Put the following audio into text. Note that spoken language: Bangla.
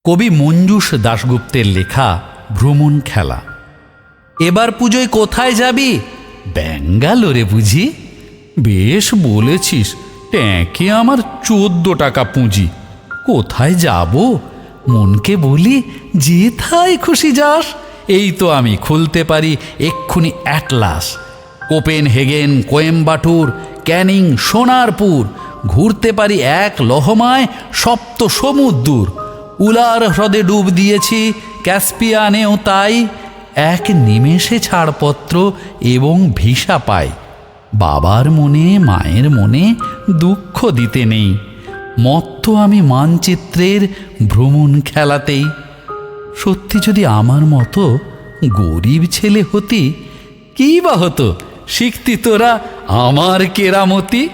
কবি মঞ্জুষ দাশগুপ্তের লেখা ভ্রমণ খেলা। এবার পুজোয় কোথায় যাবি? ব্যাঙ্গালোরে বুঝি? বেশ বলেছিস, ট্যাঁকে আমার 14 টাকা পুঁজি। কোথায় যাব? মনকে বলি যেথায় খুশি যাস। এই তো আমি খুলতে পারি এক্ষুনি অ্যাটলাস। কোপেনহেগেন, কোয়েম্বাটুর, ক্যানিং, সোনারপুর, ঘুরতে পারি এক লহমায় সপ্ত সমুদ্র। উলার হ্রদে ডুব দিয়েছি, ক্যাসপিয়ানেও তাই। এক নিমেষে ছাড়পত্র এবং ভিসা পাই। বাবার মনে মায়ের মনে দুঃখ দিতে নেই। মত্ত আমি মানচিত্রের ভ্রমণ খেলাতেই। সত্যি যদি আমার মতো গরিব ছেলে হতি, কী বা হতো, শিখতি তোরা আমার কেরামতি।